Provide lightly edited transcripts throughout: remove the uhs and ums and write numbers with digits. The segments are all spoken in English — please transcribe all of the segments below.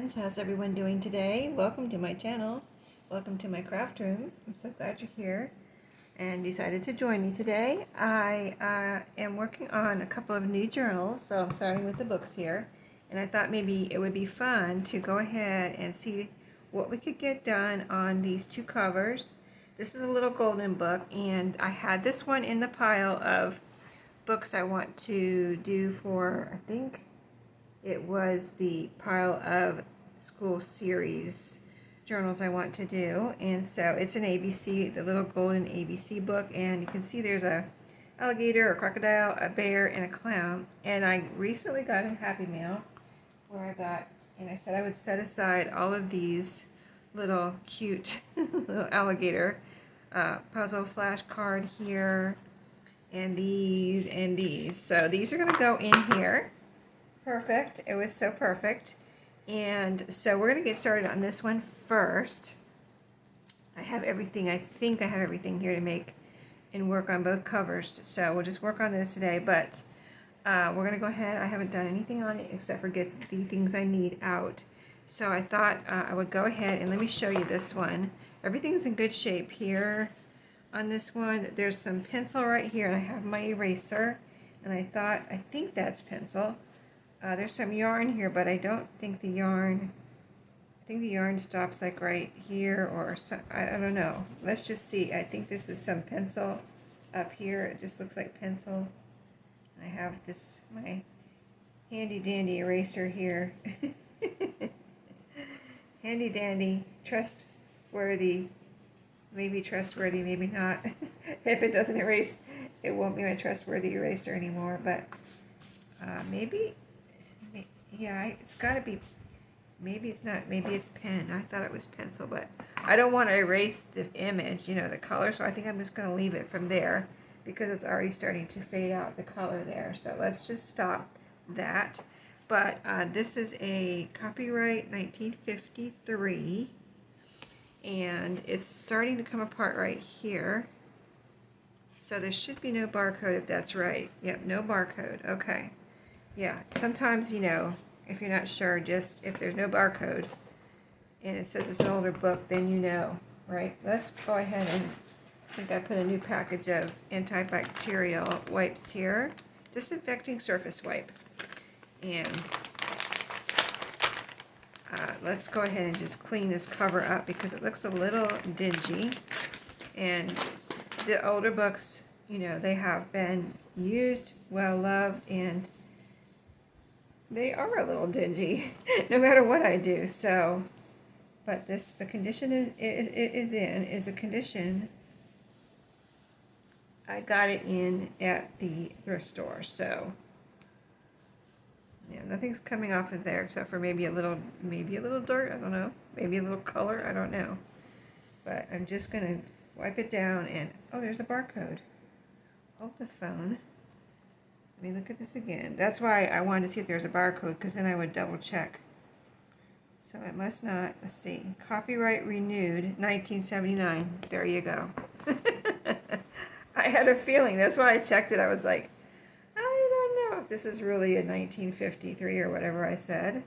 friends, how's everyone doing today? Welcome to my channel. Welcome to my craft room. I'm so glad you're here and decided to join me today. I am working on a couple of new journals, so I'm starting with the books here. And I thought maybe it would be fun to go ahead and see what we could get done on these two covers. This is a little golden book, and I had this one in the pile of books I want to do for, I think, it was the pile of school series journals I want to do. And so it's an ABC, the little golden ABC book, and you can see there's a alligator, a crocodile, a bear, and a clown. And I recently got a Happy Mail where and I said I would set aside all of these little cute little alligator puzzle flashcard here, and these and these. So these are going to go in here. Perfect. It was so perfect. And so we're going to get started on this one first. I have everything. I think I have everything here to make and work on both covers. So we'll just work on this today. But we're going to go ahead. I haven't done anything on it except for get the things I need out. So I thought I would go ahead and let me show you this one. Everything's in good shape here on this one. There's some pencil right here, and I have my eraser. And I think that's pencil. There's some yarn here, but I don't think the yarn, I think the yarn stops like right here or some, I don't know. Let's just see. I think this is some pencil up here. It just looks like pencil. I have this, my handy dandy eraser here. Handy dandy, trustworthy, maybe trustworthy, maybe not. If it doesn't erase, it won't be my trustworthy eraser anymore, but maybe. Yeah, it's got to be, maybe it's not, maybe it's pen. I thought it was pencil, but I don't want to erase the image, you know, the color, so I think I'm just going to leave it from there because it's already starting to fade out the color there. So let's just stop that. But this is a copyright 1953, and it's starting to come apart right here. So there should be no barcode if that's right. Yep, no barcode. Okay. Yeah, sometimes, you know, if you're not sure, just if there's no barcode and it says it's an older book, then you know, right? Let's go ahead and, I think I put a new package of antibacterial wipes here. Disinfecting surface wipe. And let's go ahead and just clean this cover up because it looks a little dingy. And the older books, you know, they have been used, well loved, and they are a little dingy, no matter what I do. So, but this, the condition it is in is the condition I got it in at the thrift store. So, yeah, nothing's coming off of there except for maybe a little dirt. I don't know. Maybe a little color. I don't know. But I'm just gonna wipe it down, and oh, there's a barcode. Hold the phone. Let me look at this again. That's why I wanted to see if there's a barcode, because then I would double check. So it must not. Let's see. Copyright renewed 1979. There you go. I had a feeling. That's why I checked it. I was like, I don't know if this is really a 1953 or whatever I said.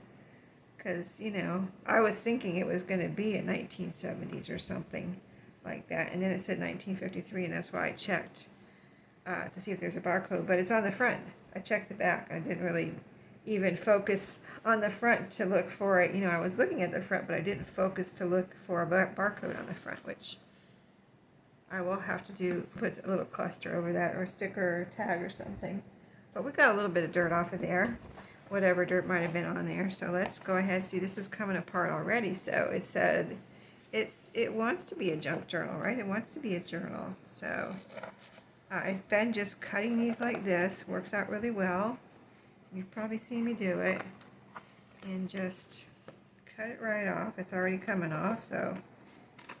Because, you know, I was thinking it was going to be a 1970s or something like that. And then it said 1953, and that's why I checked. To see if there's a barcode, but it's on the front. I checked the back. I didn't really even focus on the front to look for it. You know, I was looking at the front, but I didn't focus to look for a barcode on the front, which I will have to do, put a little cluster over that, or a sticker or tag or something. But we got a little bit of dirt off of there, whatever dirt might have been on there. So let's go ahead. See, this is coming apart already. So it said it wants to be a junk journal, right? It wants to be a journal. So I've been just cutting these like this. Works out really well. You've probably seen me do it. And just cut it right off. It's already coming off, so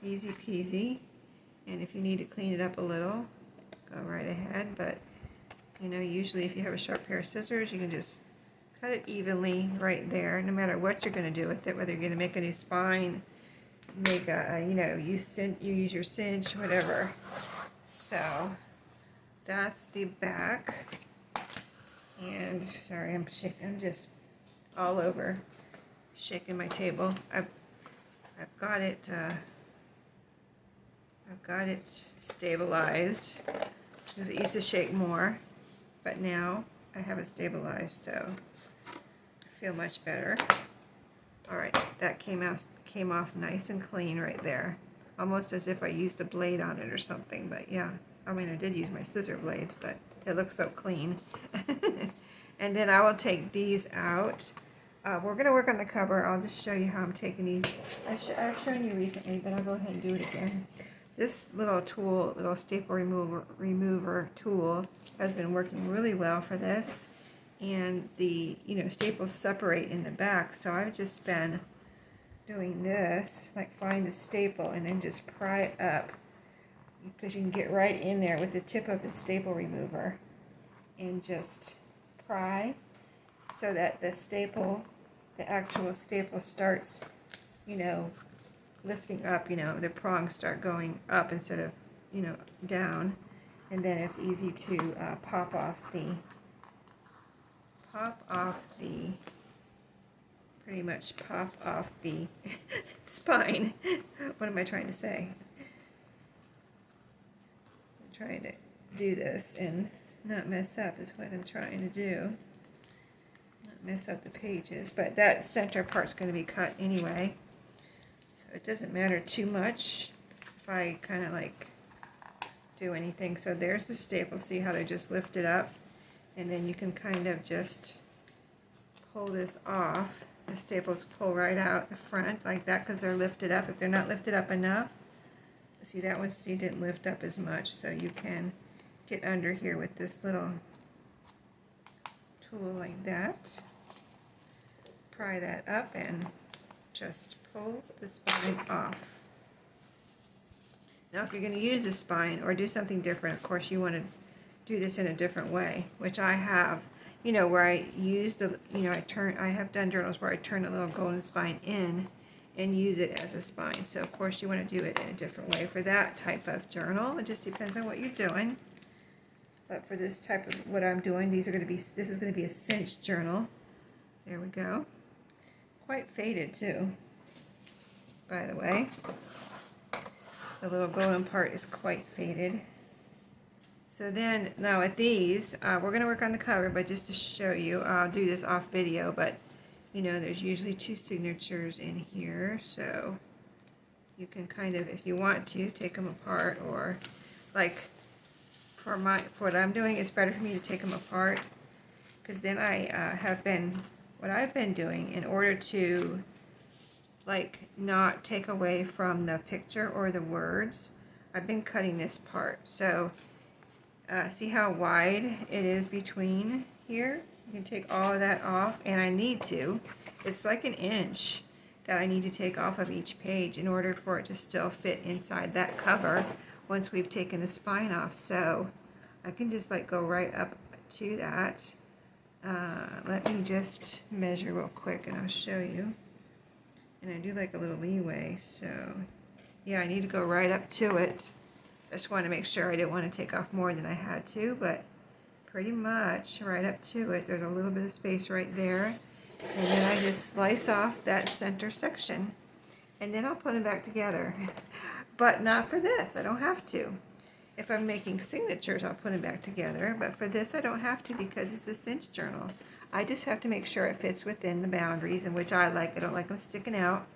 easy peasy. And if you need to clean it up a little, go right ahead. But, you know, usually if you have a sharp pair of scissors, you can just cut it evenly right there, no matter what you're going to do with it, whether you're going to make a new spine, make a, you know, you use your cinch, whatever. So that's the back. And sorry, I'm just all over. shaking my table. I've got it. I've got it stabilized because it used to shake more, but now I have it stabilized, so I feel much better. All right, that came off nice and clean right there, almost as if I used a blade on it or something. But yeah, I mean, I did use my scissor blades, but it looks so clean. And then I will take these out. We're going to work on the cover. I'll just show you how I'm taking these. I've shown you recently, but I'll go ahead and do it again. This little tool, little staple remover tool, has been working really well for this. And the staples separate in the back, so I've just been doing this, like find the staple and then just pry it up, because you can get right in there with the tip of the staple remover and just pry so that the actual staple starts, lifting up, the prongs start going up instead of, down, and then it's easy to pop off the spine. What am I trying to say? I'm trying to do this and not mess up is what I'm trying to do. Not mess up the pages, but that center part's going to be cut anyway, so it doesn't matter too much if I kind of like do anything. So there's the staple. See how they're just lifted up? And then you can kind of just pull this off. The staples pull right out the front like that because they're lifted up. If they're not lifted up enough, see that one, didn't lift up as much, so you can get under here with this little tool like that. Pry that up and just pull the spine off. Now if you're going to use a spine or do something different, of course you want to do this in a different way, which I have, where I used, I have done journals where I turn a little golden spine in and use it as a spine. So of course you want to do it in a different way for that type of journal. It just depends on what you're doing. But for this type of what I'm doing, this is going to be a cinched journal. There we go. Quite faded too, by the way. The little golden part is quite faded. So then, now with these, we're going to work on the cover, but just to show you, I'll do this off video, but there's usually 2 signatures in here, so you can kind of, if you want to, take them apart, or like for what I'm doing, it's better for me to take them apart, because then what I've been doing in order to like not take away from the picture or the words, I've been cutting this part. So see how wide it is between here? You can take all of that off, and I need to. It's like an inch that I need to take off of each page in order for it to still fit inside that cover once we've taken the spine off. So I can just like go right up to that. Let me just measure real quick and I'll show you. And I do like a little leeway, so yeah, I need to go right up to it. I just want to make sure I didn't want to take off more than I had to, but pretty much right up to it. There's a little bit of space right there. And then I just slice off that center section. And then I'll put them back together. But not for this. I don't have to. If I'm making signatures, I'll put them back together. But for this, I don't have to because it's a cinched journal. I just have to make sure it fits within the boundaries, in which I like. I don't like them sticking out,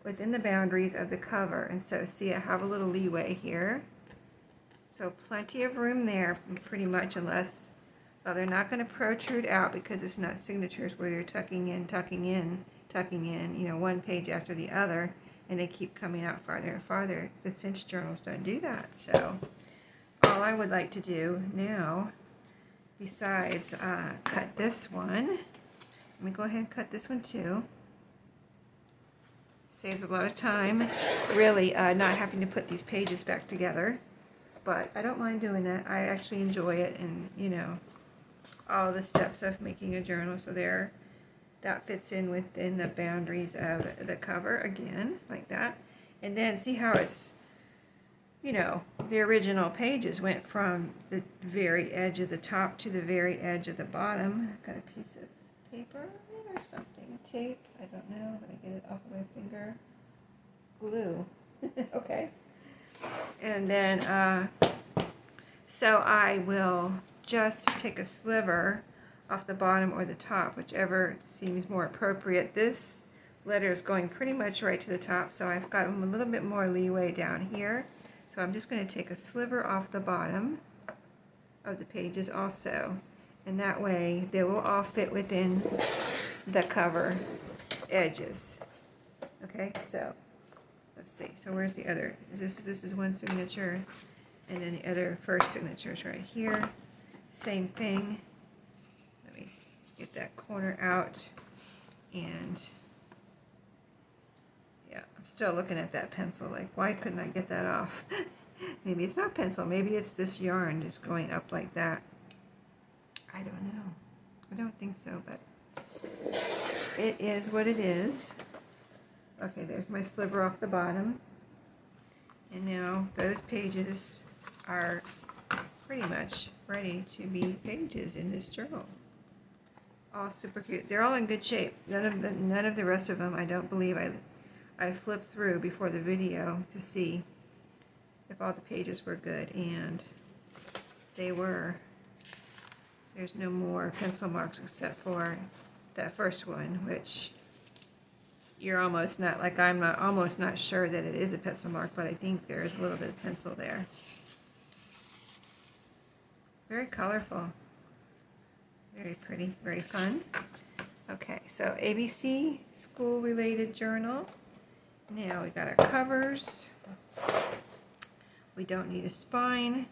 within the boundaries of the cover. And so, see, I have a little leeway here. So plenty of room there, pretty much, unless, well, they're not going to protrude out because it's not signatures where you're tucking in, one page after the other, and they keep coming out farther and farther. The cinched journals don't do that. So all I would like to do now, besides cut this one, let me go ahead and cut this one too. Saves a lot of time, really, not having to put these pages back together. But I don't mind doing that. I actually enjoy it, and all the steps of making a journal. So there, that fits in within the boundaries of the cover again, like that. And then see how it's, the original pages went from the very edge of the top to the very edge of the bottom. I've got a piece of paper. or something. Tape, I don't know. Let me get it off of my finger. Glue. Okay. And then, so I will just take a sliver off the bottom or the top, whichever seems more appropriate. This letter is going pretty much right to the top, so I've got a little bit more leeway down here. So I'm just going to take a sliver off the bottom of the pages also, and that way they will all fit within the cover edges. Okay, so let's see. So where's the other? This is one signature, and then the other first signature is right here. Same thing. Let me get that corner out, and yeah, I'm still looking at that pencil. Like, why couldn't I get that off? Maybe it's not pencil. Maybe it's this yarn just going up like that. I don't know. I don't think so, but it is what it is. Okay, there's my sliver off the bottom. And now those pages are pretty much ready to be pages in this journal. All super cute. They're all in good shape. None of the rest of them, I don't believe I flipped through before the video to see if all the pages were good, and they were. There's no more pencil marks except for that first one, which you're almost not, like I'm not, almost not sure that it is a pencil mark, but I think there is a little bit of pencil there. Very colorful. Very pretty, very fun. Okay, so ABC, school-related journal. Now we got our covers. We don't need a spine.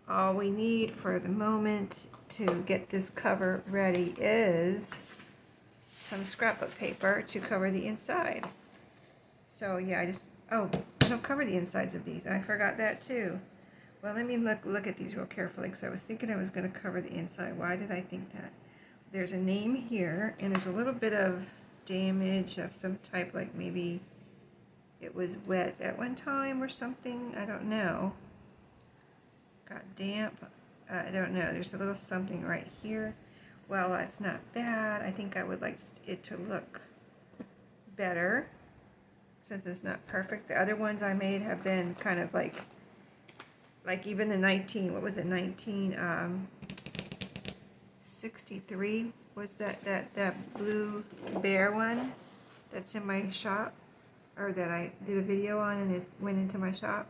All we need for the moment to get this cover ready is some scrapbook paper to cover the inside. So yeah, I don't cover the insides of these. I forgot that too. Well, let me look at these real carefully, because I was thinking I was going to cover the inside. Why did I think that? There's a name here, and there's a little bit of damage of some type, like maybe it was wet at one time or something. I don't know. Got damp. I don't know. There's a little something right here. Well, that's not bad. I think I would like it to look better since it's not perfect. The other ones I made have been kind of like even the 1963 was that blue bear one that's in my shop, or that I did a video on and it went into my shop.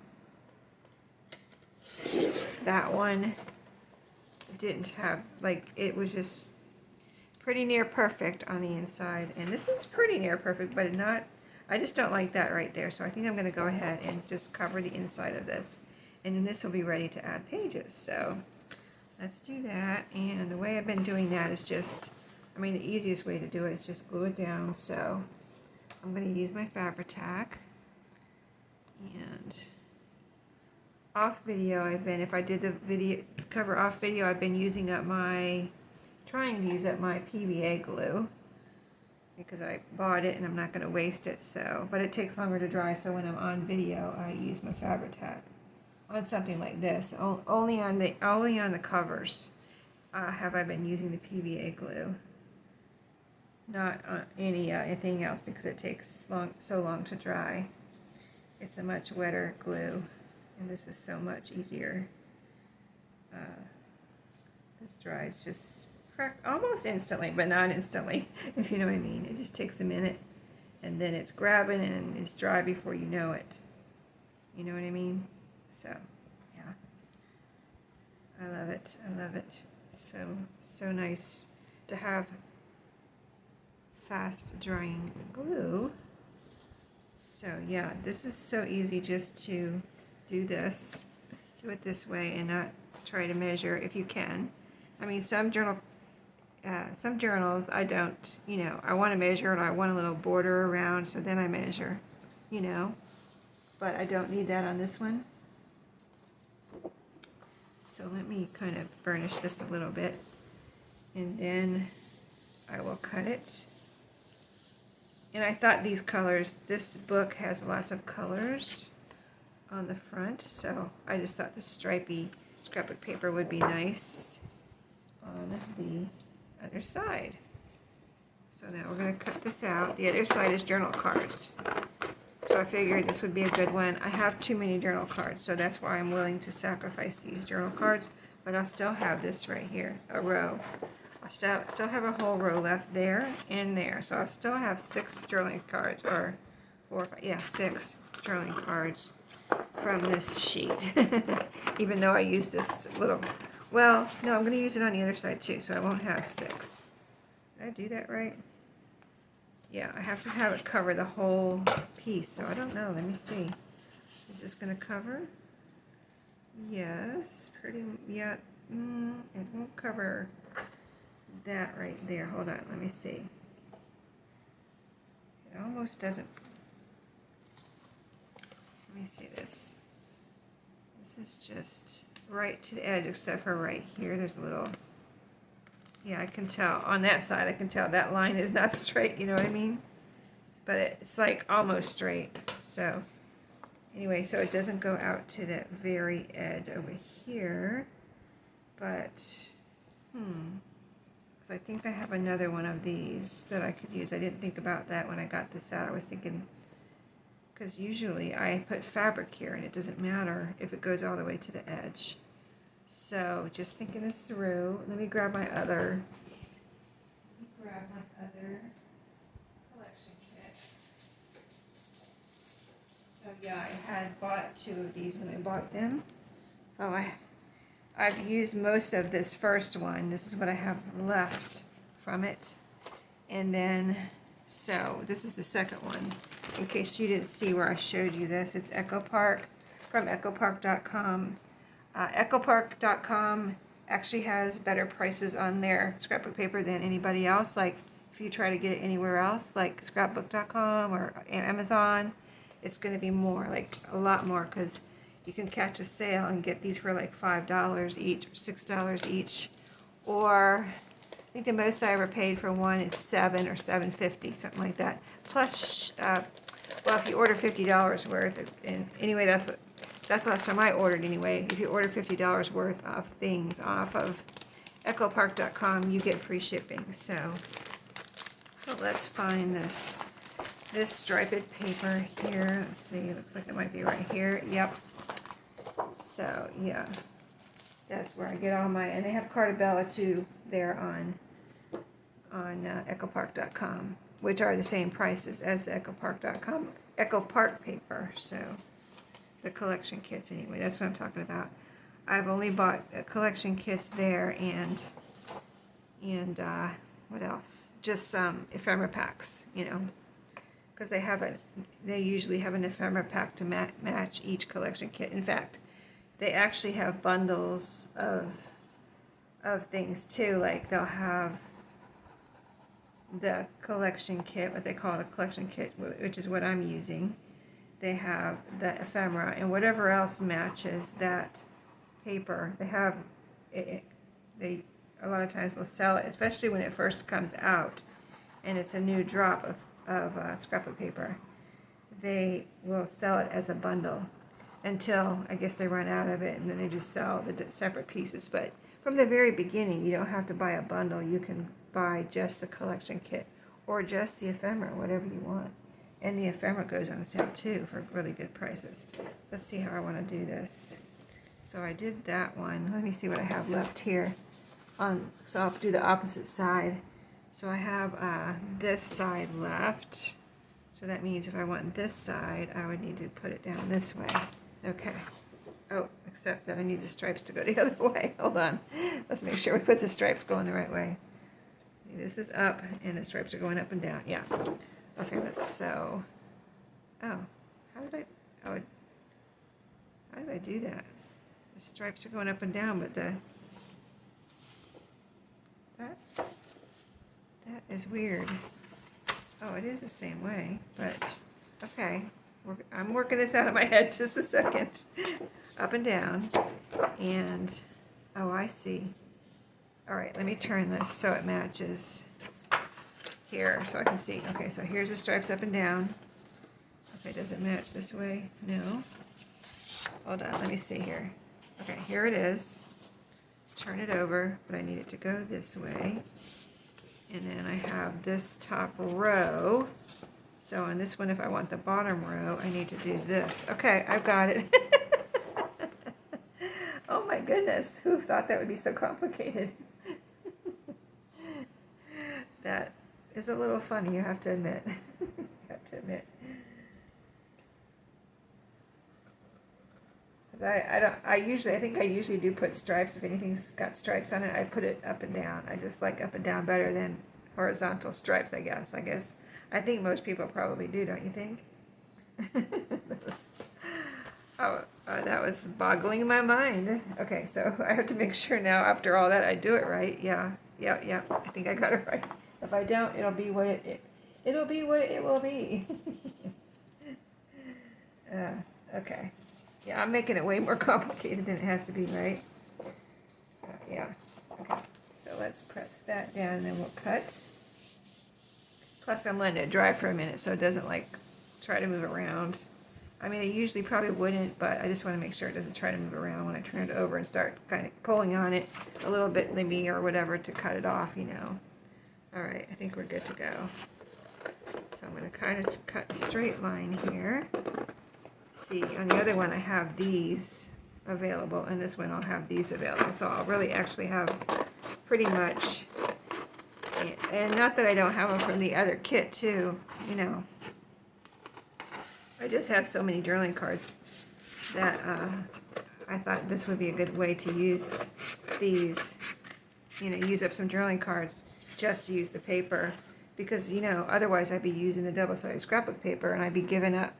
That one didn't have, like, it was just pretty near perfect on the inside, and this is pretty near perfect, but not, I just don't like that right there, so I think I'm going to go ahead and just cover the inside of this, and then this will be ready to add pages. So let's do that. And the way I've been doing that is just, I mean, the easiest way to do it is just glue it down. So I'm going to use my Fabri-Tac, and off video if I did the video cover off video, I've been using up trying to use up my PVA glue, because I bought it and I'm not going to waste it. So, but it takes longer to dry, so when I'm on video I use my Fabri-Tac on something like this. Only on the covers have I been using the PVA glue, not on anything else, because it takes so long to dry. It's a much wetter glue, and this is so much easier. This dries just almost instantly, but not instantly, if you know what I mean. It just takes a minute, and then it's grabbing and it's dry before you know it. You know what I mean? So, yeah. I love it. I love it. So nice to have fast drying glue. So, yeah, this is so easy just to do this. Do it this way and not try to measure if you can. I mean, some journals I don't, I want to measure and I want a little border around, so then I measure, but I don't need that on this one. So let me kind of burnish this a little bit, and then I will cut it. And I thought these colors, this book has lots of colors on the front, so I just thought the stripy scrapbook paper would be nice on the other side. So now we're going to cut this out. The other side is journal cards. So I figured this would be a good one. I have too many journal cards, so that's why I'm willing to sacrifice these journal cards. But I'll still have this right here, a row. I still have a whole row left there and there. So I still have 6 journaling cards, or 4, 5, yeah, 6 journaling cards from this sheet. Even though I used this little, well, no, I'm going to use it on the other side too, so I won't have 6. Did I do that right? Yeah, I have to have it cover the whole piece, so I don't know. Let me see. Is this going to cover? Yes, pretty, yeah. It won't cover that right there. Hold on, let me see. It almost doesn't. Let me see this. This is just right to the edge, except for right here. There's a little. Yeah, I can tell on that side. I can tell that line is not straight. You know what I mean? But it's like almost straight. So anyway, so it doesn't go out to that very edge over here. But because I think I have another one of these that I could use. I didn't think about that when I got this out. I was thinking, because usually I put fabric here and it doesn't matter if it goes all the way to the edge. So just thinking this through, let me grab my other collection kit. So yeah, I had bought 2 of these when I bought them. So I've used most of this first one. This is what I have left from it. And then, so this is the second one. In case you didn't see where I showed you this, it's Echo Park from echopark.com. Echopark.com actually has better prices on their scrapbook paper than anybody else. Like if you try to get it anywhere else, like scrapbook.com or Amazon, it's going to be more, like a lot more, because you can catch a sale and get these for like $5 each or $6 each. Or I think the most I ever paid for one is $7 or $7.50, something like that. Plus, well, if you order $50 worth, and anyway, that's the last time I ordered anyway. If you order $50 worth of things off of echopark.com, you get free shipping. So let's find this striped paper here. Let's see, it looks like it might be right here. Yep. So yeah, that's where I get all my, and they have Cartabella too there on echopark.com, which are the same prices as the echopark.com EchoPark paper. So the collection kits anyway, that's what I'm talking about. I've only bought collection kits there and what else? Just ephemera packs, you know, because they usually have an ephemera pack to match each collection kit. In fact, they actually have bundles of things too. Like they'll have the collection kit, what they call the collection kit, which is what I'm using. They have the ephemera and whatever else matches that paper. They have it. They a lot of times will sell it, especially when it first comes out, and it's a new drop of scrapbook paper. They will sell it as a bundle until I guess they run out of it, and then they just sell the separate pieces. But from the very beginning, you don't have to buy a bundle. You can buy just the collection kit or just the ephemera, whatever you want. And the ephemera goes on sale too for really good prices. Let's see how I want to do this. So I did that one. Let me see what I have left here. So I'll do the opposite side. So I have this side left. So that means if I want this side, I would need to put it down this way. Okay. Oh, except that I need the stripes to go the other way. Hold on. Let's make sure we put the stripes going the right way. This is up, and the stripes are going up and down. Yeah. Okay, let's sew. Oh, how did I do that? The stripes are going up and down, but that is weird. Oh, it is the same way, but okay. I'm working this out of my head just a second. Up and down, and oh, I see. All right, let me turn this so it matches here so I can see. Okay, so here's the stripes up and down. Okay, does it match this way? No. Hold on, let me see here. Okay, here it is. Turn it over, but I need it to go this way. And then I have this top row. So on this one, if I want the bottom row, I need to do this. Okay, I've got it. Oh my goodness, who thought that would be so complicated? That is a little funny, you have to admit. You have to admit. I think I usually do put stripes. If anything's got stripes on it, I put it up and down. I just like up and down better than horizontal stripes, I guess. I think most people probably do, don't you think? That was boggling my mind. Okay, so I have to make sure now, after all that, I do it right. Yeah. I think I got it right. If I don't, it'll be what it'll be what it will be. Okay. Yeah, I'm making it way more complicated than it has to be, right? Yeah. Okay. So let's press that down and then we'll cut. Plus I'm letting it dry for a minute so it doesn't like try to move around. I mean, I usually probably wouldn't, but I just want to make sure it doesn't try to move around when I turn it over and start kind of pulling on it a little bit limby or whatever to cut it off, you know. All right, I think we're good to go. So I'm going to kind of cut a straight line here. See, on the other one I have these available, and this one I'll have these available. So I'll really actually have pretty much, and not that I don't have them from the other kit too, you know. I just have so many journaling cards that I thought this would be a good way to use these, you know, use up some journaling cards, just use the paper, because, you know, otherwise I'd be using the double-sided scrapbook paper and I'd be giving up,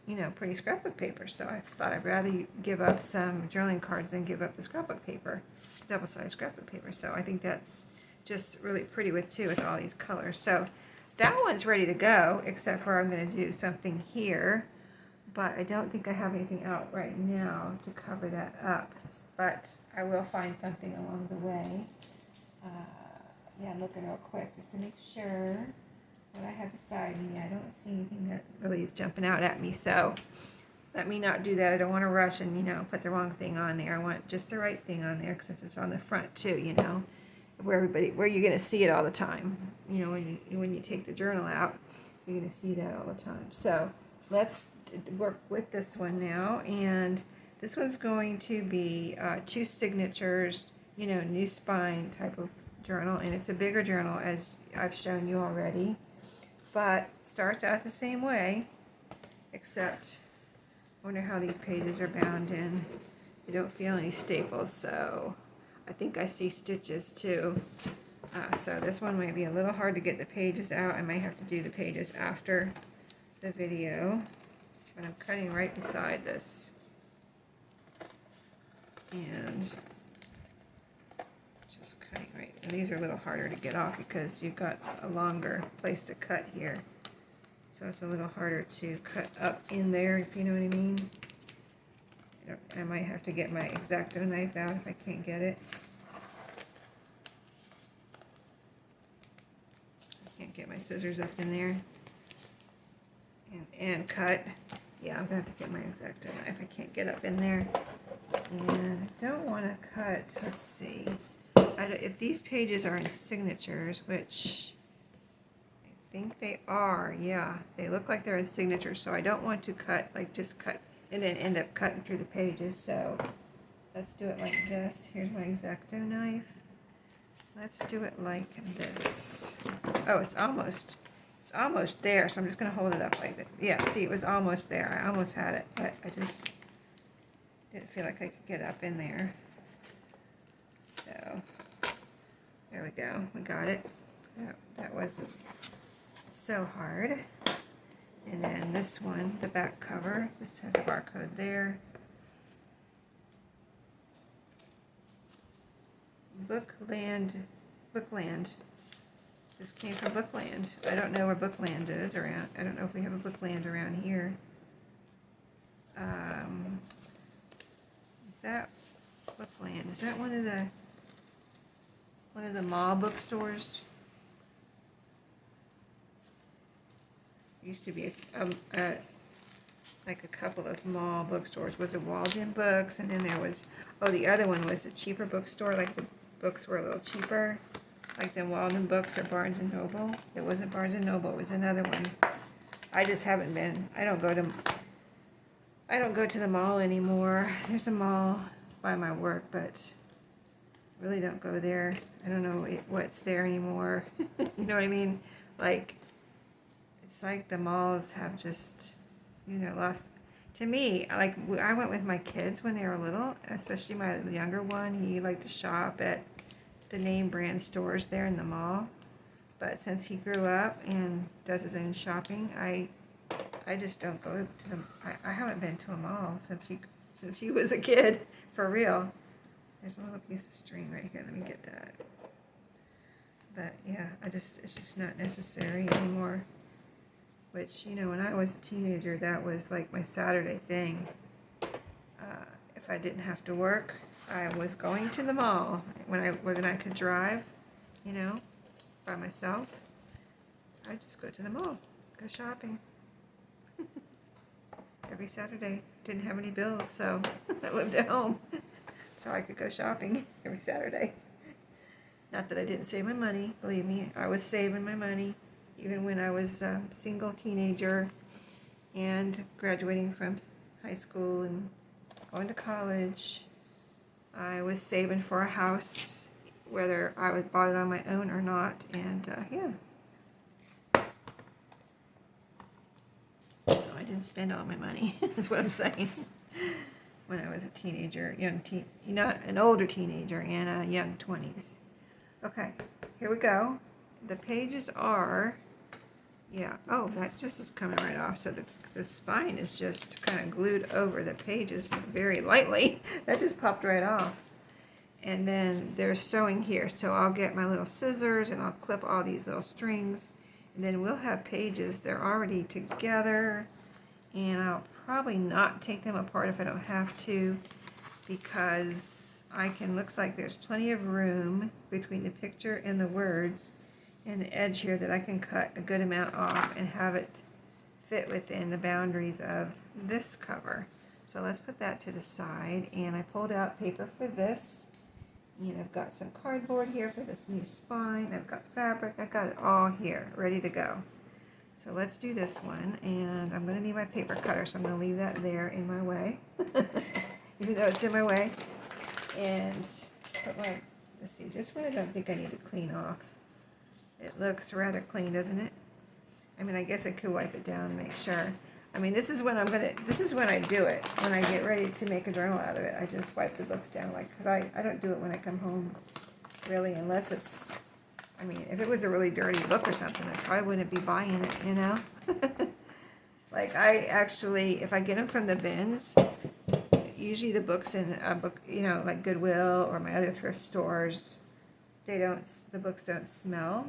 you know, pretty scrapbook paper. So I thought I'd rather give up some journaling cards than give up the scrapbook paper, double-sided scrapbook paper. So I think that's just really pretty with all these colors. So that one's ready to go, except for I'm going to do something here, but I don't think I have anything out right now to cover that up, but I will find something along the way. Yeah, I'm looking real quick just to make sure what I have beside me. I don't see anything that really is jumping out at me, so let me not do that. I don't want to rush and, you know, put the wrong thing on there. I want just the right thing on there since it's on the front too, you know, where you're going to see it all the time. You know, when you take the journal out, you're going to see that all the time. So let's work with this one now, and this one's going to be 2 signatures, you know, new spine type of journal, and it's a bigger journal as I've shown you already, but starts out the same way, except I wonder how these pages are bound in. You don't feel any staples, so I think I see stitches too. So this one might be a little hard to get the pages out. I might have to do the pages after the video, but I'm cutting right beside this. And just cutting right, and these are a little harder to get off because you've got a longer place to cut here. So it's a little harder to cut up in there, if you know what I mean. I might have to get my X-Acto knife out if I can't get it. I can't get my scissors up in there and cut. Yeah, I'm going to have to get my X-Acto knife. I can't get up in there. And I don't want to cut, let's see. If these pages are in signatures, which I think they are, yeah, they look like they're in signatures, so I don't want to cut, like just cut and then end up cutting through the pages. So let's do it like this. Here's my X-Acto knife. Let's do it like this. Oh, it's almost there, so I'm just going to hold it up like that. Yeah, see, it was almost there. I almost had it, but I just didn't feel like I could get up in there. So there we go. We got it. That wasn't so hard. And then this one, the back cover, this has a barcode there. Bookland. This came from Bookland. I don't know where Bookland is around. I don't know if we have a Bookland around here. Is that Bookland? Is that one of the mall bookstores? Used to be like a couple of mall bookstores. Was it Walden Books, and then there was, oh, the other one was a cheaper bookstore, like the books were a little cheaper. like the Walden Books or Barnes and Noble. It wasn't Barnes and Noble, it was another one. I just haven't been. I don't go to the mall anymore. There's a mall by my work, but really don't go there. I don't know what's there anymore. You know what I mean? Like, it's like the malls have just, lost. To me, like, I went with my kids when they were little, especially my younger one. He liked to shop at the name brand stores there in the mall. But since he grew up and does his own shopping, I just don't go to them. I haven't been to a mall since he was a kid, for real. There's a little piece of string right here. Let me get that. But yeah, it's just not necessary anymore. Which, when I was a teenager, that was like my Saturday thing. If I didn't have to work, I was going to the mall when I could drive, by myself. I just go to the mall, go shopping. Every Saturday. Didn't have any bills, so I lived at home. So I could go shopping every Saturday. Not that I didn't save my money, believe me, I was saving my money. Even when I was a single teenager and graduating from high school and going to college, I was saving for a house, whether I bought it on my own or not, and yeah. So I didn't spend all my money, that's what I'm saying. When I was a teenager, not an older teenager, and a young 20s. Okay, here we go. The pages are, that just is coming right off. So the spine is just kind of glued over the pages very lightly. That just popped right off. And then there's sewing here. So I'll get my little scissors and I'll clip all these little strings. And then we'll have pages. They're already together. And I'll probably not take them apart if I don't have to, because looks like there's plenty of room between the picture and the words and the edge here that I can cut a good amount off and have it fit within the boundaries of this cover. So let's put that to the side, and I pulled out paper for this, and I've got some cardboard here for this new spine. I've got fabric. I've got it all here ready to go. So let's do this one, and I'm going to need my paper cutter, so I'm going to leave that there in my way, even though it's in my way. And let's see, this one I don't think I need to clean off. It looks rather clean, doesn't it? I mean, I guess I could wipe it down and make sure. I mean, this is when I do it, when I get ready to make a journal out of it. I just wipe the books down, because I don't do it when I come home, really, unless it's, if it was a really dirty book or something, I probably wouldn't be buying it, Like, I actually, if I get them from the bins, usually the books in a book, like Goodwill or my other thrift stores, the books don't smell.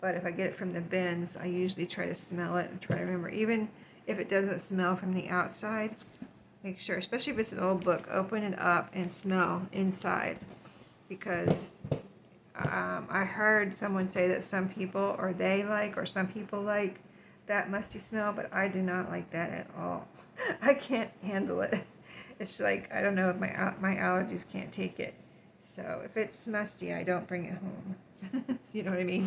But if I get it from the bins, I usually try to smell it and try to remember. Even if it doesn't smell from the outside, make sure, especially if it's an old book, open it up and smell inside. Because I heard someone say that some people like that musty smell, but I do not like that at all. I can't handle it. It's like, I don't know if my allergies can't take it. So if it's musty, I don't bring it home. You know what I mean?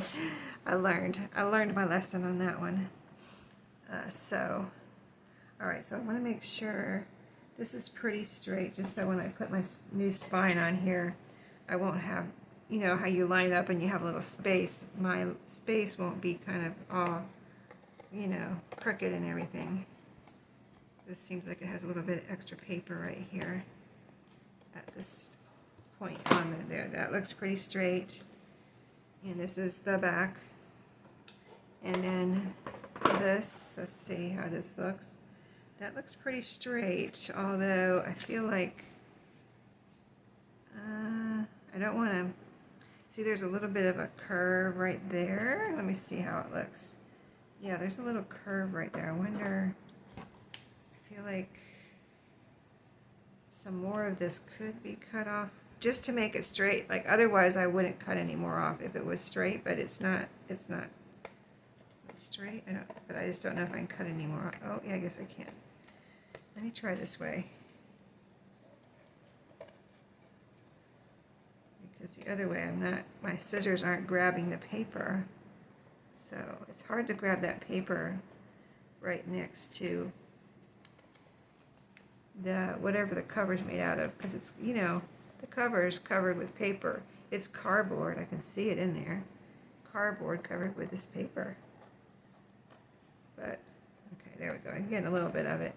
I learned my lesson on that one. Alright, so I want to make sure this is pretty straight, just so when I put my new spine on here, I won't have, how you line up and you have a little space. My space won't be kind of all, crooked and everything. This seems like it has a little bit of extra paper right here at this point on there. That looks pretty straight. And this is the back. And then this, let's see how this looks. That looks pretty straight, although I feel like I don't want to, see, there's a little bit of a curve right there. Let me see how it looks. Yeah, there's a little curve right there. I wonder, I feel like some more of this could be cut off just to make it straight. Like, otherwise I wouldn't cut any more off if it was straight, but it's not straight. But I just don't know if I can cut any more. Oh, yeah, I guess I can. Let me try this way. because the other way my scissors aren't grabbing the paper. So it's hard to grab that paper right next to the whatever the cover's made out of, because it's, you know, the cover is covered with paper. It's cardboard, I can see it in there. Cardboard covered with this paper. But, okay, there we go. I'm getting a little bit of it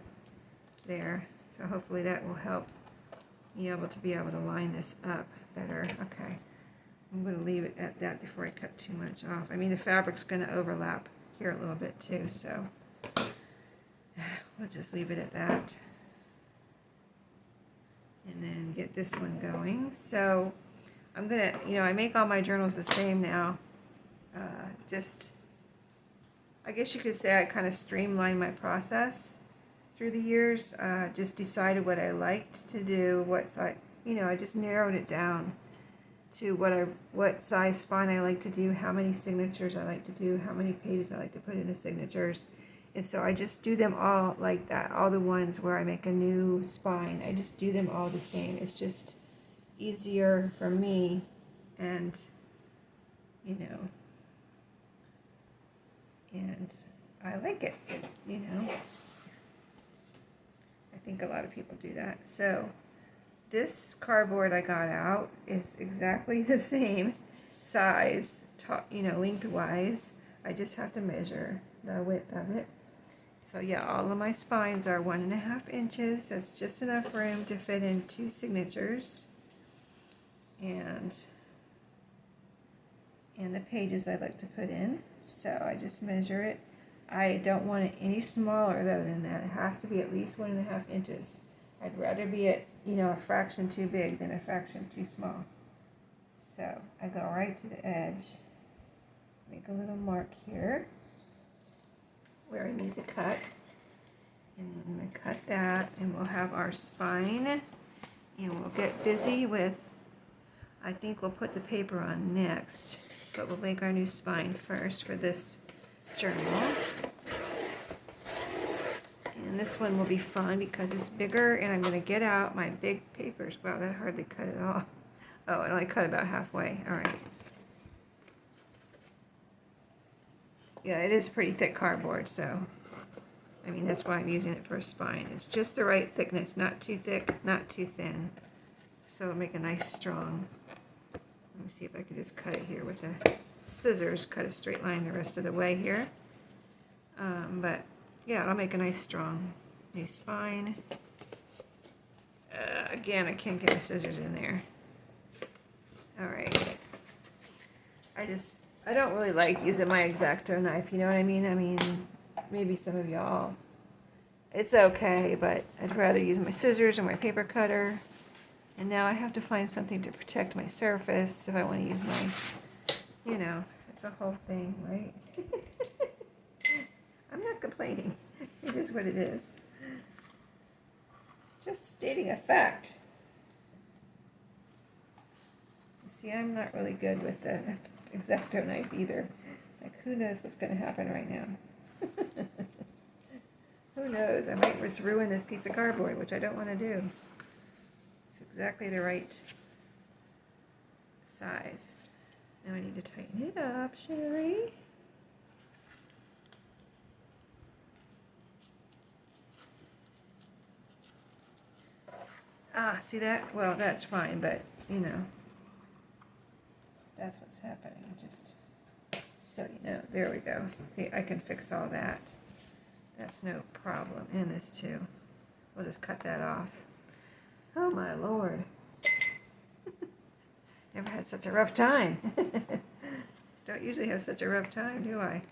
there. So hopefully that will help me be able to line this up better. Okay, I'm going to leave it at that before I cut too much off. I mean, the fabric's going to overlap here a little bit too, so we'll just leave it at that. And then get this one going. So I'm going to, you know, I make all my journals the same now. I guess you could say I kind of streamlined my process through the years. Just decided what I liked to do, I just narrowed it down to what size spine I like to do, how many signatures I like to do, how many pages I like to put into signatures. And so I just do them all like that, all the ones where I make a new spine. I just do them all the same. It's just easier for me, and, you know, and I like it, you know. I think a lot of people do that. So this cardboard I got out is exactly the same size, you know, lengthwise. I just have to measure the width of it. So yeah, all of my spines are 1.5 inches. That's just enough room to fit in 2 signatures. And the pages I'd like to put in. So I just measure it. I don't want it any smaller though than that. It has to be at least 1.5 inches. I'd rather be at, you know, a fraction too big than a fraction too small. So I go right to the edge, make a little mark here where I need to cut, and I'm going to cut that, and we'll have our spine, and we'll get busy with, I think we'll put the paper on next, but we'll make our new spine first for this journal. And this one will be fun because it's bigger, and I'm going to get out my big papers. Wow, that hardly cut it off. Oh, it only cut about halfway. All right. Yeah, it is pretty thick cardboard, so, I mean, that's why I'm using it for a spine. It's just the right thickness, not too thick, not too thin. So it'll make a nice strong, let me see if I can just cut it here with the scissors, cut a straight line the rest of the way here. But yeah, it'll make a nice strong new spine. Again, I can't get my scissors in there. All right. I don't really like using my X-Acto knife, you know what I mean? I mean, maybe some of y'all, it's okay, but I'd rather use my scissors or my paper cutter. And now I have to find something to protect my surface if I want to use my, you know, it's a whole thing, right? I'm not complaining. It is what it is. Just stating a fact. See, I'm not really good with the X-Acto knife either. Like, who knows what's going to happen right now? Who knows? I might just ruin this piece of cardboard, which I don't want to do. It's exactly the right size. Now I need to tighten it up, Sheree. Ah, see that? Well, that's fine, but, you know, that's what's happening. Just so you know. There we go. See, I can fix all that. That's no problem. And this too. We'll just cut that off. Oh my Lord. Never had such a rough time. Don't usually have such a rough time, do I?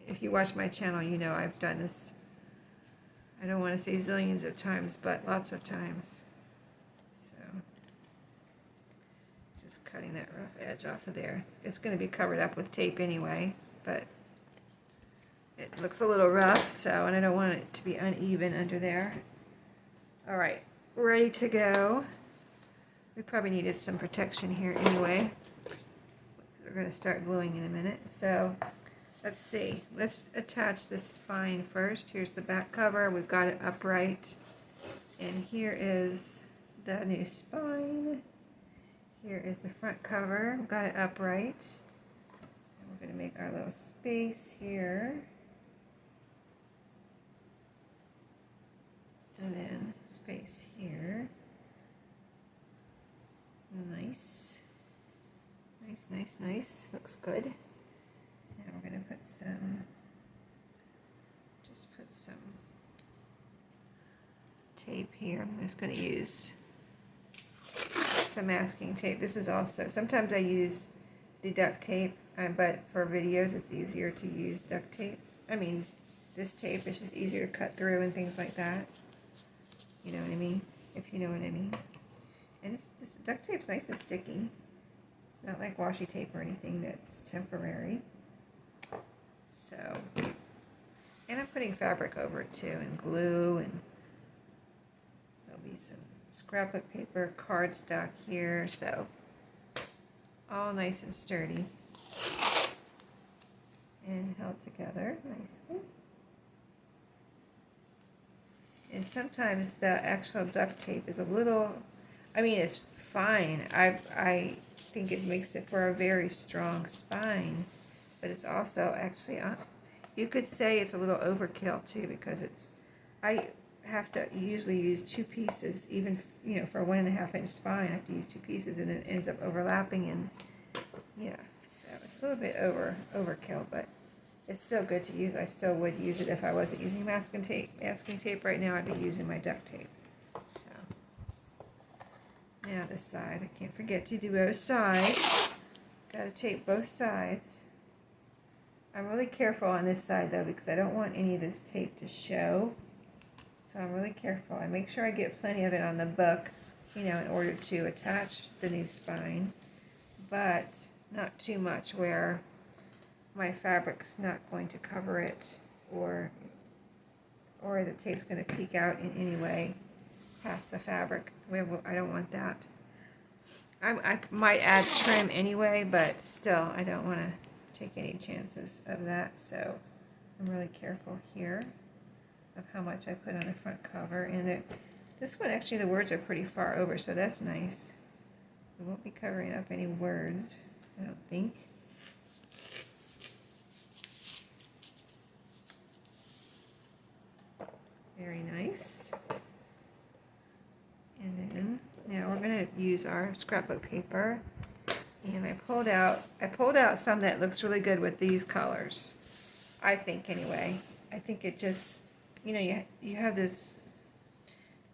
If you watch my channel, you know I've done this, I don't want to say zillions of times, but lots of times. So, just cutting that rough edge off of there. It's going to be covered up with tape anyway, but it looks a little rough, so, and I don't want it to be uneven under there. All right, ready to go. We probably needed some protection here anyway. We're going to start gluing in a minute. So let's see. Let's attach this spine first. Here's the back cover. We've got it upright. And here is the new spine. Here is the front cover. We've got it upright. And we're going to make our little space here. And then space here. Nice. Nice, nice, nice. Looks good. Now we're going to put some, just put some tape here. I'm just going to use some masking tape. This is also, sometimes I use the duct tape, but for videos it's easier to use duct tape. I mean, this tape is just easier to cut through and things like that. You know what I mean? If you know what I mean. And this duct tape's nice and sticky. It's not like washi tape or anything that's temporary. So, and I'm putting fabric over it too, and glue, and there'll be some scrapbook paper, cardstock here, so all nice and sturdy and held together nicely. And sometimes the actual duct tape is a little, I mean, it's fine. I think it makes it for a very strong spine, but it's also actually, you could say it's a little overkill too, because it's, I have to usually use 2 pieces, even, you know, for a 1.5 inch spine, I have to use 2 pieces, and it ends up overlapping, and yeah, so it's a little bit overkill, but it's still good to use. I still would use it if I wasn't using masking tape. Masking tape right now, I'd be using my duct tape. So now this side, I can't forget to do both sides. Got to tape both sides. I'm really careful on this side though, because I don't want any of this tape to show. So I'm really careful. I make sure I get plenty of it on the book, you know, in order to attach the new spine, but not too much where my fabric's not going to cover it, or the tape's going to peek out in any way past the fabric. I don't want that. I might add trim anyway, but still, I don't want to take any chances of that, so I'm really careful here of how much I put on the front cover. And this one, actually, the words are pretty far over, so that's nice. We won't be covering up any words, I don't think. Very nice. And then now we're going to use our scrapbook paper, and I pulled out some that looks really good with these colors. I think anyway. I think it just, you know, you have this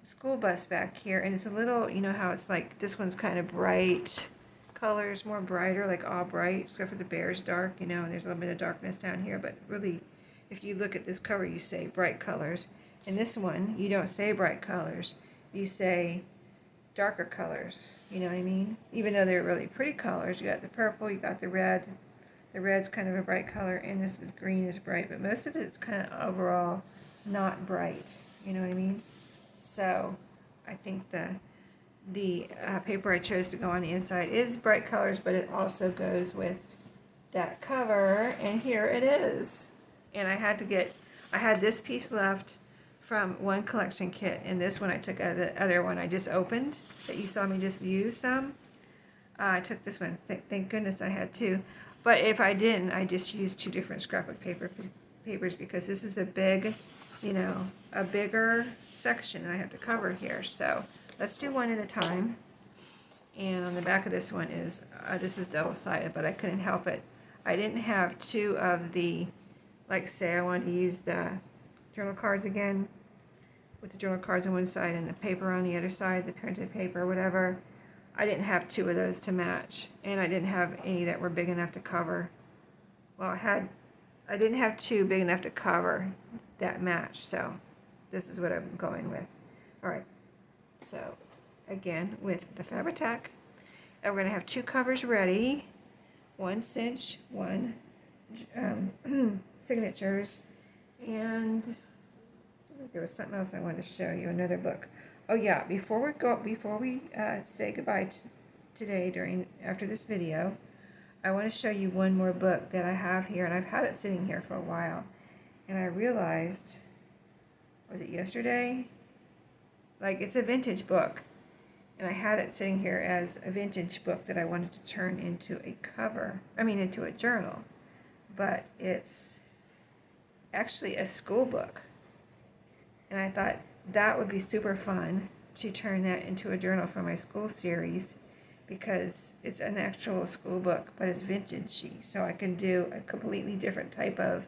school bus back here, and it's a little, you know how it's like, this one's kind of bright colors, more brighter, like all bright, except for the bear's dark, you know, and there's a little bit of darkness down here, but really, if you look at this cover, you say bright colors. In this one, you don't say bright colors, you say darker colors, you know what I mean? Even though they're really pretty colors, you got the purple, you got the red. The red's kind of a bright color, and this green is bright, but most of it's kind of overall not bright, you know what I mean? So I think the paper I chose to go on the inside is bright colors, but it also goes with that cover, and here it is. And I had this piece left from one collection kit, and this one I took out of the other one I just opened, that you saw me just use some. I took this one, thank goodness I had 2. But if I didn't, I just used 2 different scrapbook papers, because this is a big, you know, a bigger section I have to cover here. So let's do one at a time. And on the back of this one is, this is double-sided, but I couldn't help it. I didn't have 2 of the, like say I wanted to use the journal cards again, with the journal cards on one side and the paper on the other side, the printed paper, whatever. I didn't have 2 of those to match, and I didn't have any that were big enough to cover. Well, I didn't have 2 big enough to cover that match, so this is what I'm going with. All right, so again, with the Fabri-Tac, and we're going to have 2 covers ready, 1 cinch, 1 signatures, and there was something else I wanted to show you, another book. Oh yeah, before we say goodbye today after this video, I want to show you one more book that I have here, and I've had it sitting here for a while, and I realized, was it yesterday? Like, it's a vintage book, And I had it sitting here as a vintage book that I wanted to turn into a cover, into a journal. But it's actually a school book. And I thought that would be super fun to turn that into a journal for my school series, because it's an actual school book, but it's vintage-y. So I can do a completely different type of,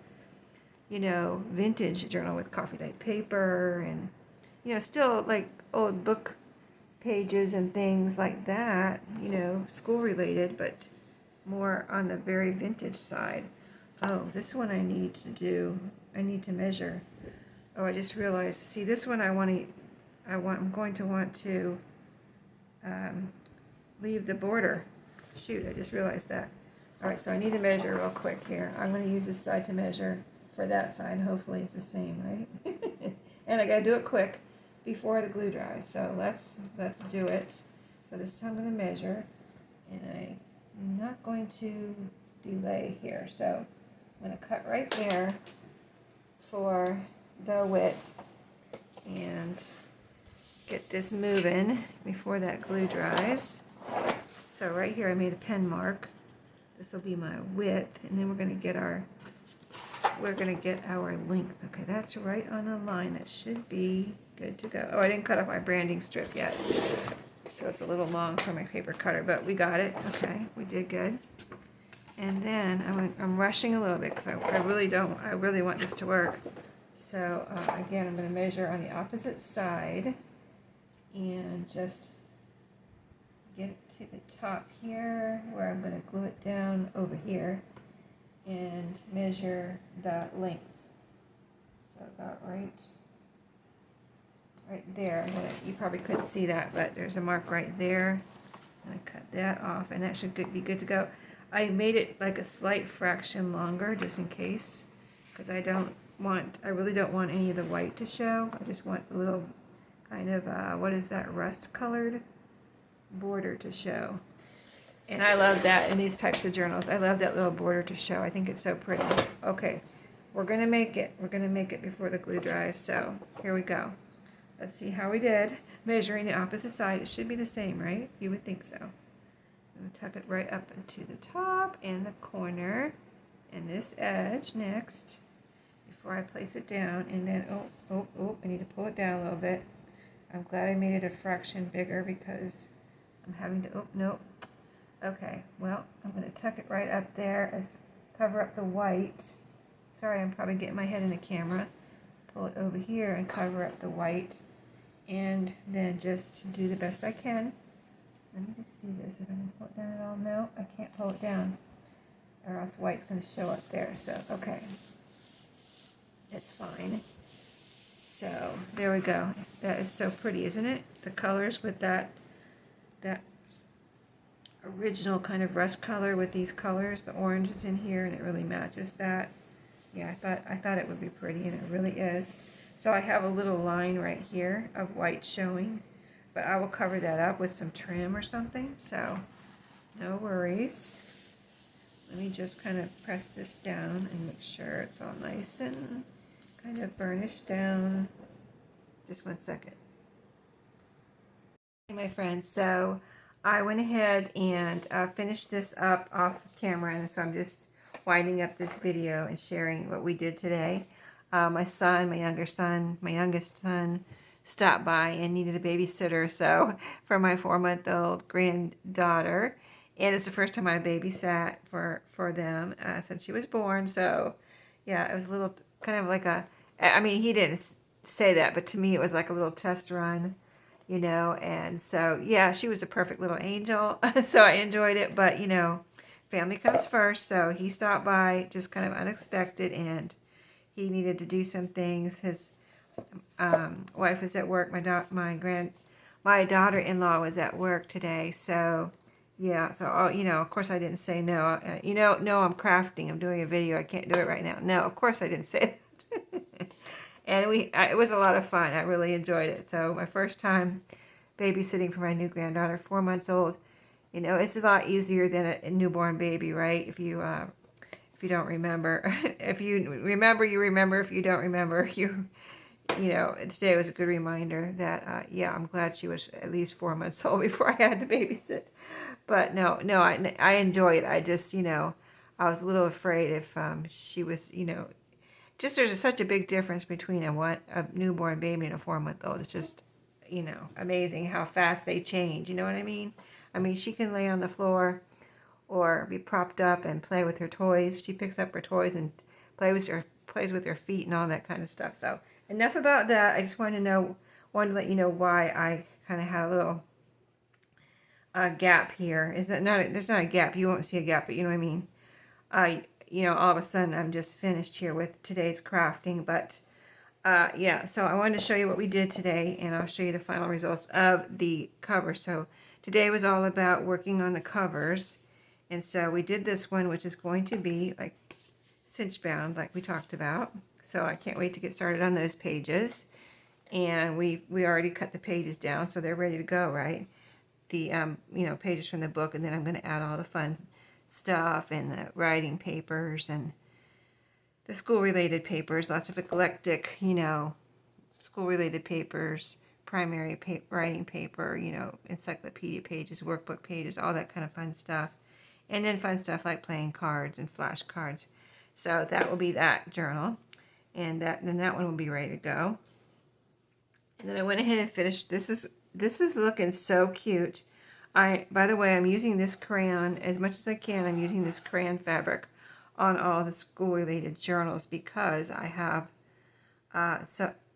vintage journal with coffee dyed paper and, still like old book pages and things like that, school related, but more on the very vintage side. Oh, this one I need to measure. Oh, I just realized, see, this one I'm going to want to leave the border. Shoot, I just realized that. All right, so I need to measure real quick here. I'm going to use this side to measure for that side. Hopefully it's the same, right? And I got to do it quick before the glue dries. So let's do it. So this is how I'm going to measure, and I'm not going to delay here. So I'm going to cut right there for the width and get this moving before that glue dries. So right here I made a pen mark. This will be my width, and then we're going to get our length. Okay, that's right on the line. That should be good to go. Oh, I didn't cut off my branding strip yet, so it's a little long for my paper cutter, but we got it. Okay, we did good. And then I'm rushing a little bit because I really want this to work. So again, I'm going to measure on the opposite side and just get it to the top here, where I'm going to glue it down over here and measure the length. So about right there. You probably couldn't see that, but there's a mark right there. I'm going to cut that off, and that should be good to go. I made it like a slight fraction longer just in case, because I really don't want any of the white to show. I just want the little kind of, what is that, rust colored border to show. And I love that in these types of journals. I love that little border to show. I think it's so pretty. Okay, we're going to make it. We're going to make it before the glue dries. So here we go. Let's see how we did. Measuring the opposite side. It should be the same, right? You would think so. I'm going to tuck it right up into the top and the corner and this edge next before I place it down. And then, I need to pull it down a little bit. I'm glad I made it a fraction bigger because I'm having to, no. Okay, well, I'm going to tuck it right up there, cover up the white. Sorry, I'm probably getting my head in the camera. Pull it over here and cover up the white. And then just do the best I can. Let me just see this, if I can pull it down at all. No, I can't pull it down, or else white's going to show up there. So, okay. It's fine. So, there we go. That is so pretty, isn't it? The colors with that original kind of rust color with these colors. The orange is in here, and it really matches that. Yeah, I thought it would be pretty, and it really is. So I have a little line right here of white showing, but I will cover that up with some trim or something, so no worries. Let me just kind of press this down and make sure it's all nice and kind of burnished down. Just 1 second. Hey, my friends, so I went ahead and finished this up off camera, and so I'm just winding up this video and sharing what we did today. My youngest son, stopped by and needed a babysitter, so for my 4-month-old granddaughter, and it's the first time I babysat for them since she was born. So yeah, it was a little kind of like he didn't say that, but to me it was like a little test run, and so yeah, she was a perfect little angel. So I enjoyed it, but family comes first. So he stopped by just kind of unexpected, and he needed to do some things. His wife was at work. My daughter-in-law was at work today. So yeah. So of course I didn't say no. No, I'm crafting. I'm doing a video. I can't do it right now. No, of course I didn't say that. And it was a lot of fun. I really enjoyed it. So my first time babysitting for my new granddaughter, 4 months old. It's a lot easier than a newborn baby, right? If you don't remember, if you remember, you remember. If you don't remember, you know, today was a good reminder that, yeah, I'm glad she was at least 4 months old before I had to babysit. But no, I enjoy it. I just, you know, I was a little afraid if she was, you know, just there's such a big difference between a newborn baby and a 4 month old. It's just, you know, amazing how fast they change. You know what I mean? I mean, she can lay on the floor or be propped up and play with her toys. She picks up her toys and plays with her feet and all that kind of stuff. So enough about that. I just wanted to let you know why I kind of had a little gap here. Is that not? There's not a gap. You won't see a gap, but you know what I mean. You know, all of a sudden I'm just finished here with today's crafting, but yeah, so I wanted to show you what we did today, and I'll show you the final results of the cover. So today was all about working on the covers, and so we did this one, which is going to be like cinch bound, like we talked about. So I can't wait to get started on those pages, and we already cut the pages down, so they're ready to go, right? The you know, pages from the book, and then I'm going to add all the fun stuff and the writing papers and the school-related papers, lots of eclectic, you know, school-related papers, primary writing paper, you know, encyclopedia pages, workbook pages, all that kind of fun stuff. And then fun stuff like playing cards and flashcards. So that will be that journal. And then that one will be ready to go. And then I went ahead and finished. This is looking so cute. By the way, I'm using this crayon as much as I can. I'm using this crayon fabric on all the school-related journals because I have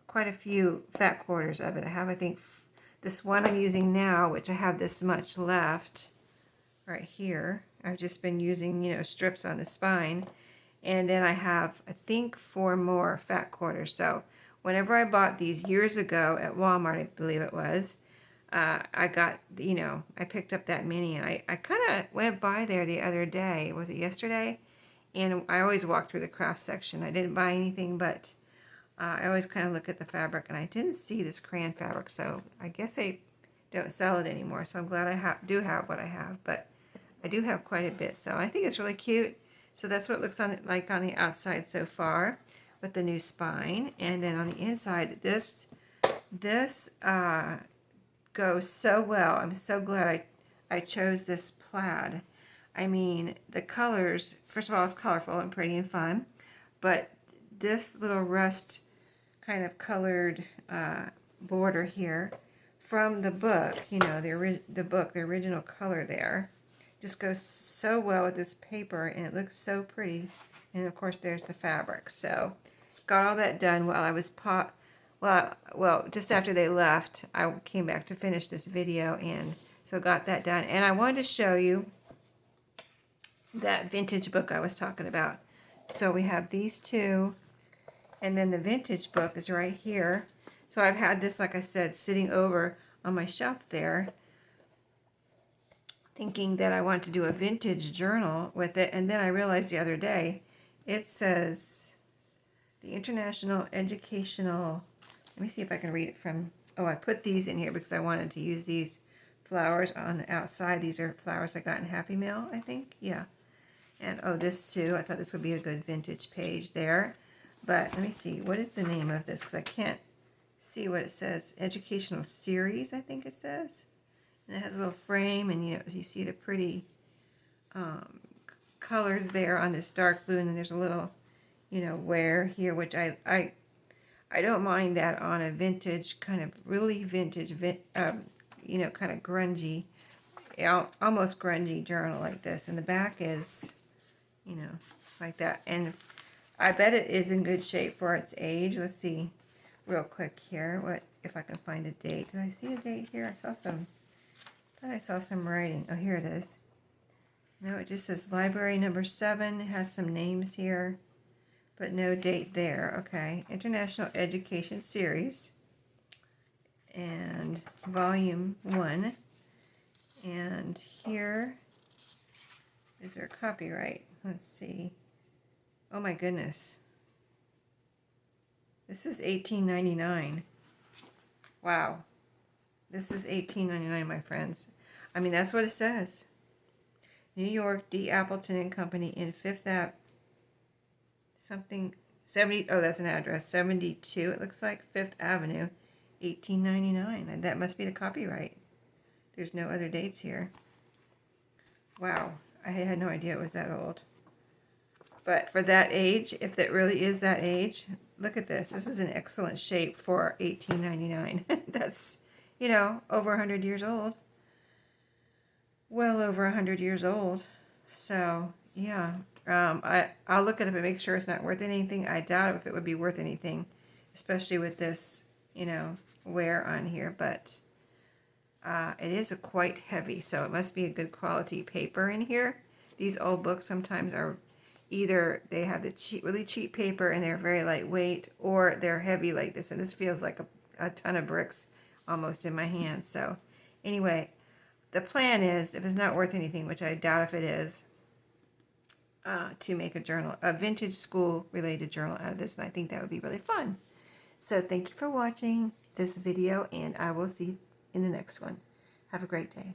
quite a few fat quarters of it. I have, I think, this one I'm using now, which I have this much left right here. I've just been using, you know, strips on the spine. And then I have, I think, 4 more fat quarters. So whenever I bought these years ago at Walmart, I believe it was, I got, you know, I picked up that mini, and I kind of went by there the other day. Was it yesterday? And I always walk through the craft section. I didn't buy anything, but I always kind of look at the fabric, and I didn't see this crayon fabric, so I guess they don't sell it anymore. So I'm glad I do have what I have, but I do have quite a bit. So I think it's really cute. So that's what it looks like on the outside so far with the new spine. And then on the inside, this goes so well. I'm so glad I chose this plaid. I mean, the colors, first of all, it's colorful and pretty and fun, but this little rust kind of colored border here from the book, you know, the original color there, just goes so well with this paper, and it looks so pretty. And of course, there's the fabric. So, got all that done while I was well, just after they left, I came back to finish this video, and so got that done. And I wanted to show you that vintage book I was talking about. So we have these two, and then the vintage book is right here. So I've had this, like I said, sitting over on my shelf there, thinking that I want to do a vintage journal with it, and then I realized the other day, it says the International Educational, let me see if I can read it from, oh, I put these in here because I wanted to use these flowers on the outside. These are flowers I got in Happy Mail, I think, yeah. And oh, this too, I thought this would be a good vintage page there. But let me see, what is the name of this? Because I can't see what it says. Educational Series, I think it says. And it has a little frame, and you know, you see the pretty colors there on this dark blue, and then there's a little, you know, wear here, which I don't mind that on a vintage, kind of really vintage, you know, kind of grungy, almost grungy journal like this. And the back is, you know, like that. And I bet it is in good shape for its age. Let's see real quick here. What if I can find a date? Did I see a date here? I thought I saw some writing. Oh, here it is. No, it just says library number 7. It has some names here, but no date there. Okay. International Education Series and volume 1. And here is their copyright. Let's see. Oh my goodness. This is $18.99. Wow. This is $18.99, my friends. I mean, that's what it says. New York, D. Appleton and Company in Fifth Ave. Something 70, oh, that's an address, 72, it looks like, 5th Avenue, 1899. And that must be the copyright. There's no other dates here. Wow, I had no idea it was that old. But for that age, if it really is that age, look at this. This is in excellent shape for 1899. That's, you know, over 100 years old. Well over 100 years old. So, yeah. I'll look at it and make sure it's not worth anything. I doubt if it would be worth anything, especially with this, you know, wear on here. But it is quite heavy, so it must be a good quality paper in here. These old books sometimes are either they have the cheap, really cheap paper and they're very lightweight, or they're heavy like this. And this feels like a ton of bricks almost in my hand. So anyway, the plan is, if it's not worth anything, which I doubt if it is, to make a journal, a vintage school related journal out of this. And I think that would be really fun. So thank you for watching this video, and I will see you in the next one. Have a great day.